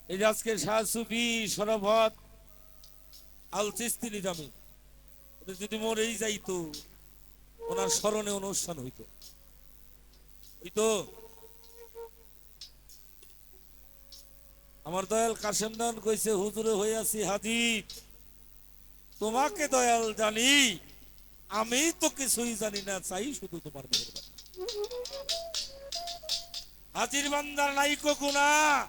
এই যে আজকে শাহ সুফি শরাফত আল চিশতি নিজামী যদি মরেই যাইতো ওনার স্মরণে অনুষ্ঠান হইতো হইতো। আমার দয়াল কাশেম দান কইছে হুজুরে হইয়াছি হাজি, তোমাকে দয়াল জানি, আমি তো কিছুই জানি না, চাই শুধু তোমার মেহেরবানি। হাজির বান্দার নাইকো গুনাহ,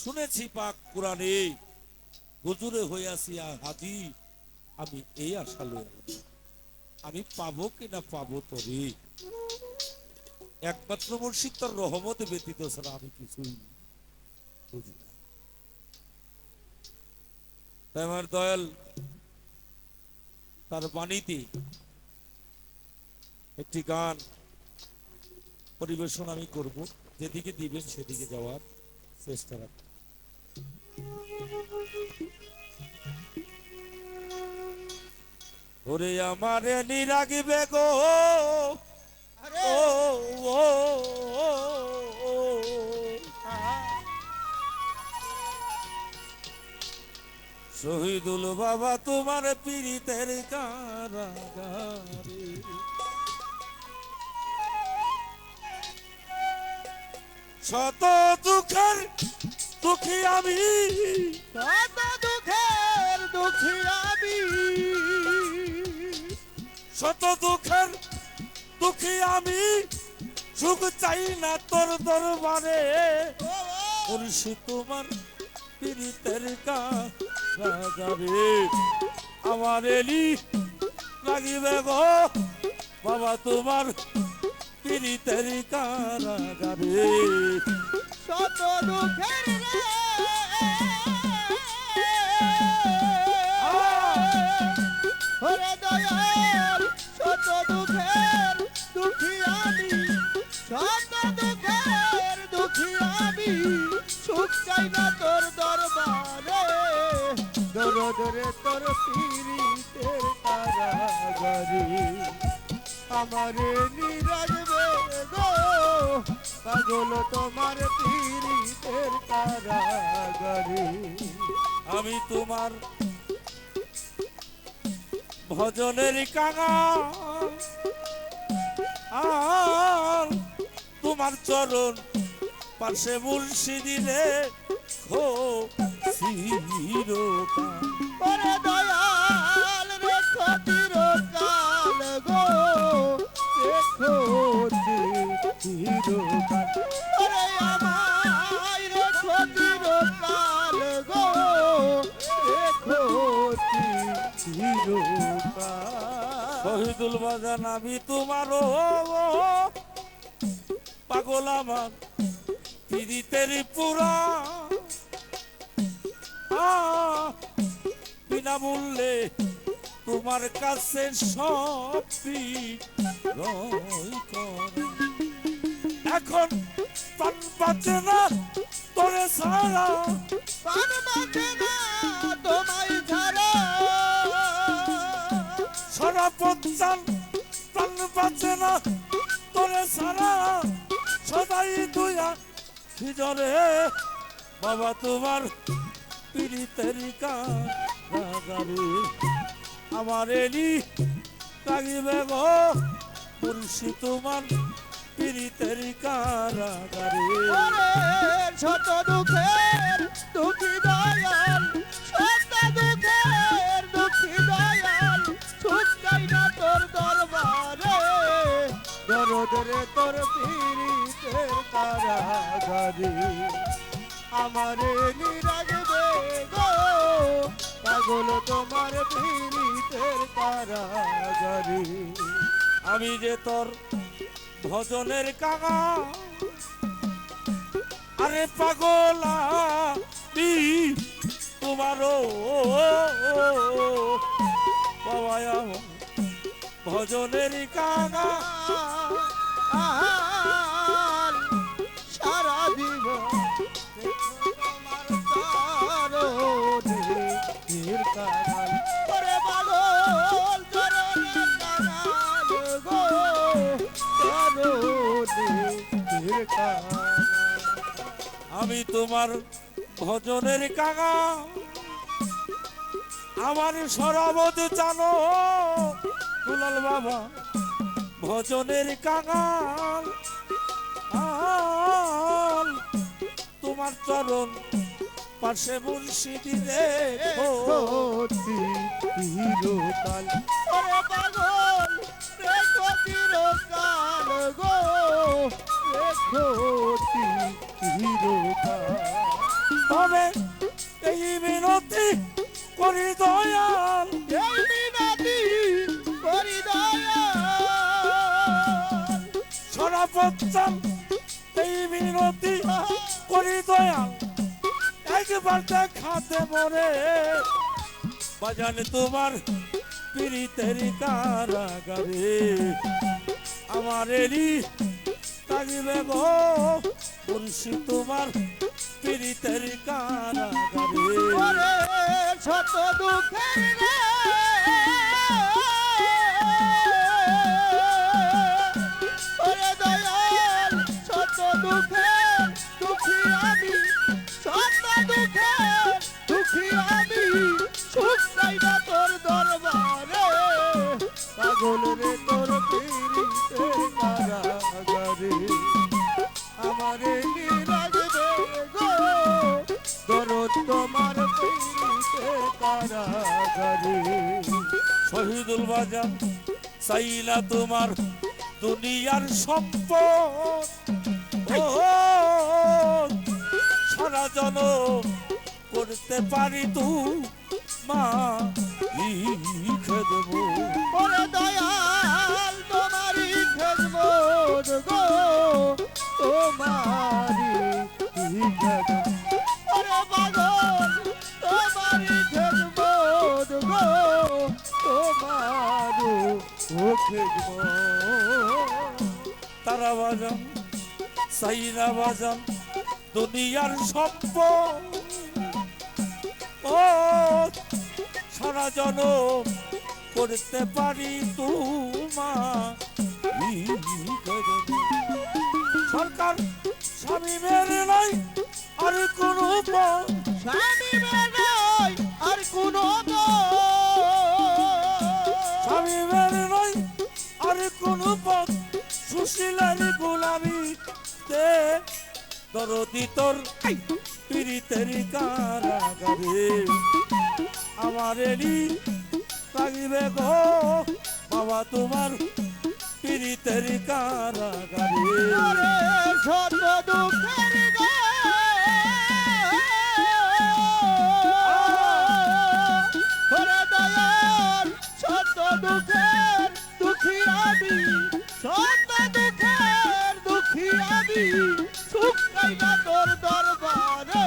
শুনেছি পাক কোরআনে, হুজুরে হইয়াছি হাজি, আমি এই আশা লই আমি পাবো কিনা পাবো তবে একমাত্র মুর্শিদ তার রহমত ব্যতীত ছাড়া আমি কিছুই বুঝি না। তাই আমার দয়াল তার বাণীতে একটি গান পরিবেশন আমি করব, যেদিকে দিবেন সেদিকে যাওয়ার চেষ্টা রাখব। ওরে আমারে নিরাগিবে গো ও ও শহীদুল বাবা তোমার পীড়িতের কারাগারে, শত দুঃখের দুঃখী আমি, শত দুঃখের দুঃখী আমি, শত দুঃখের দুঃখী আমি, সুখ চাই না তোর দরবারে, মুর্শিদ তোমার পীড়িতের কারাগারে, আমার এলি লাগিবে গো বাবা তোমার পীড়িতের কারাগারে। শত দুঃখের ওরে দয়াল, শত দুঃখের দুঃখী আমি, শত দুঃখের দুঃখী আমি, সুখ চাই না তোর দরবারে, দরদরে তোর পীড়িতের কারাগারে, আমারে নিরাগবে গো পাগল তোমার পীড়িতের কারাগারে। আমি তোমার ভজনের কাঙাল, আর তোমার চরণ পাশে মুর্শিদিরে খো চিরকাল। ওরে দয়াল রেখো চিরকাল গো, রেখো চিরকাল, ওরে আমায় রেখো চিরকাল গো, রেখো চিরকাল। শহীদুল বাজান আমি তোমারও পাগল আমার পীড়িতের পুরা, বিনামূল্যে তোমার কাছে সব বিক্রয় করে। এখন প্রাণ বাঁচে না তোরে ছাড়া, প্রাণ বাঁচে না তোমায় ছাড়া, সারা পঞ্চান প্রাণ বাঁচে না তোরে ছাড়া, সদাই দুয়া হিজরে বাবা তোমার পীড়িতের কারাগারে, আমার এলি লাগিবে গো মুর্শিদ তোমার পীড়িতের কারাগারে। ওরে শত দুঃখের দুঃখী দয়াল, শত দুঃখের দুঃখী দয়াল, সুখ চাই না তোর দরবারে, দরদরে তোর পীড়িতের কারাগারে, আমারে নিরাগবে গো পাগল তোমার পীড়িতের কারাগারে। আমি যে তোর ভজনের কাঙা, আরে পাগলা তোমারও বাবা ভজনের কাঙা, সারা দিব তোমার চরণের কাঙাল, ওরে পাগল চরণের কাঙাল গো, চরণের কাঙাল। আমি তোমার ভজনের কাঙা আমার সরবত জানো দুলাল বাবা ভজনের কাঙাল আল তোমার চরণ পাশে মুর্শিদি রে ক্ষতি চিরকাল ওরে পাগল রেখো চিরকাল গো ক্ষতি চিরকাল তবে এই মিনতি করি দয়াল এই মিনতি করি দয়াল সরাপচ্চাল এই মিনতি করি দয়াল একবার দেখাতে মরে বাজানে তোমার পীড়িতের কারাগারে আমার এরি তাগিবে গো মুর্শি তোমার পীড়িতের কারাগারে ওরে শত দুঃখের রে ওরে দয়াল শত দুঃখের দুঃখী আমি শত দুঃখের দুঃখী আমি সুখ চাই না তোর দরবারে পাগল রে তোর পীড়িতের কারাগারে আমারে নিরাগবে গো দরদ তোমার পীড়িতের কারাগারে শহীদুল বাজার চাইলা তোমার দুনিয়ার সম্পদ ও সারা জনম করতে পারি তু মা লিখে দেবো ওরে দয়াল তোমারই খেদমত গো তোমারই খেদমত ওরে পাগল তোমারই খেদমত গো তোমারও খেদমত তারা বাজান সাইরা বাজান দুনিয়ার সম্পদ ও সারা জনম করতে পারি তোমা সরকার স্বামী মেরে নাই আর কোন স্বামী মেলাই আর কোনো স্বামী মেরে নাই আর কোন পথ সুশীলার গোলামি তে দরদি তোর পীড়িতের কারাগারে আমার এলি লাগিবে গো বাবা তোমার পীড়িতের কারাগারে ওরে শত দুঃখের গো ওরে দয়াল শত দুঃখের দুঃখী আমি শত দুঃখের দুঃখী আমি সুখ চাই না তোর দরবারে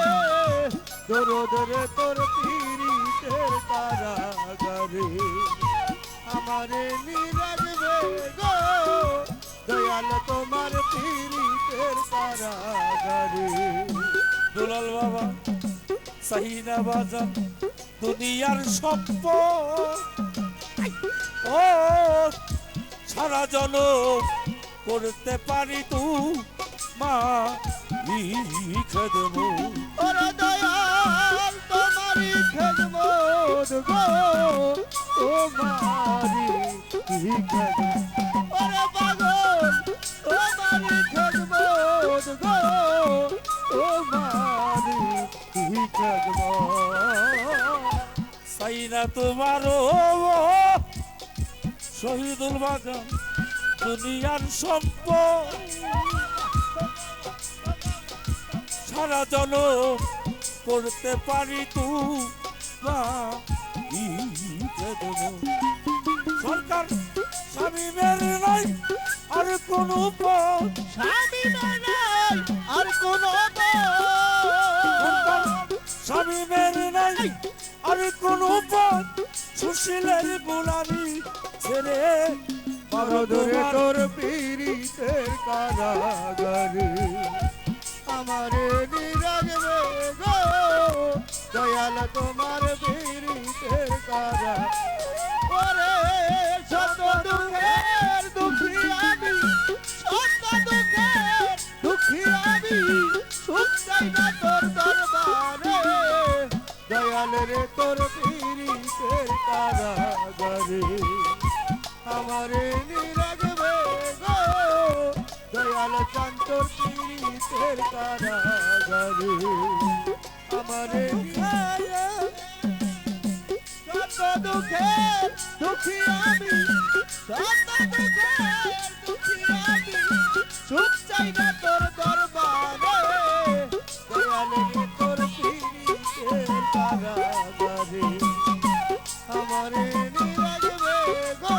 দরদ রে তোর পীড়িতের কারাগারে আমারে নিরাগবে গো দয়াল তোমার পীড়িতের কারাগারে দুলাল বাবা সাহিনা বাজান দুনিয়ার সম্পদ ও সারা জনম করতে পারি তু মা লিখে দেবো ওরে দয়াল তোমারই খেদমত গো তোমারই খেদমত ওরে পাগল তোমারই খেদমত গো তোমারই খেদমত সাইনা তোমারও শহীদুল বাজান দুনিয়ার সম্পদ সারা জনম করতে পারি তু মা লিখে দেবো সরকার স্বামী মেরে নাই আর কোন পথ স্বামী নাই আর কোনো সরকার স্বামী মেরে নাই আর কোন পথ সুশীলের গোলামি ছেড়ে বাবা ধরে তোমার তোর পীড়িতের কারাগারে আমারে নিরাগবে গো দয়াল তোমার পীড়িতের কারা ওরে শত দুঃখের দুঃখী আমি শত দুঃখের দুঃখী আমি সুখ চাই না তোর দরবারে দয়াল রে তোর পীড়িতের কারাগারে আমারে নিরাগবে গো দয়াল চান তোর পীড়িতের কারাগারে আমারে নিরাগবে কত দুঃখের দুঃখী আমি কত দুঃখের দুঃখী আমি সুখ চাই না তোর দরবারে দয়াল রে তোর পীড়িতের কারাগারে আমারে নিরাগবে গো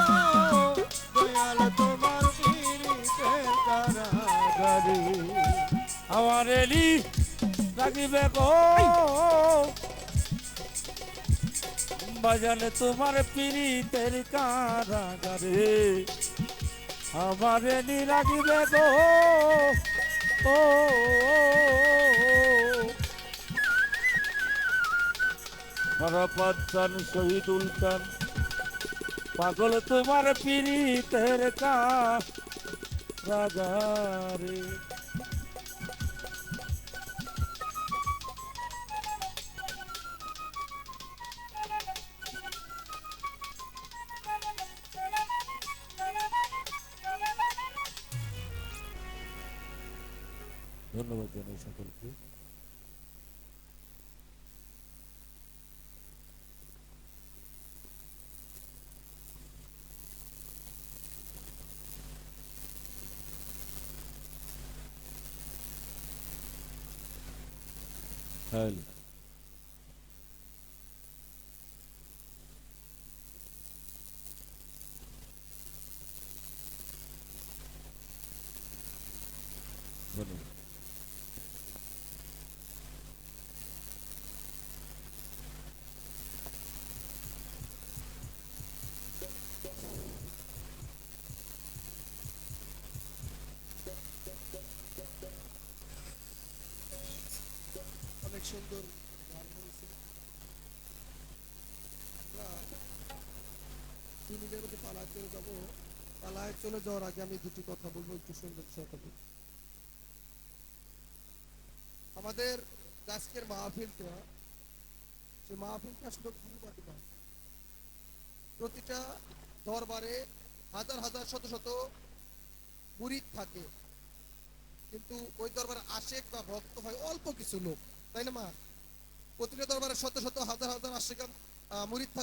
দয়াল তোমার পীড়িতের কারাগারে আমার এলি রাখিবে গো বাজানে তোমার পীড়িতের কারাগারে আমার এলি রাখিবে গো ও হরপদ্দান শহীদুল খান পাগল তোমার পীড়িতের কারাগারে ধন্যবাদ জানাই সকলকে। হ্যালো ধন্যবাদ। অনেক সুন্দর গান হয়েছে। আমরা 2 মিনিটের মধ্যে পালায় চলে যাবো। পালায় চলে যাওয়ার আগে আমি দুটি কথা বলবো একটু সুন্দর সাথে। আমাদের আজকের মাহফিলটা সে মাহফিলটা আসলে গুরুবাটি মাহফিল। প্রতিটা দরবারে হাজার হাজার শত শত মুরিদ থাকে, কিন্তু ওই দরবারে আশেক বা ভক্ত হয় অল্প কিছু লোক, তাই না মা? প্রতিটা দরবারে শত শত হাজার হাজার আশেক মুরিদ থাকে।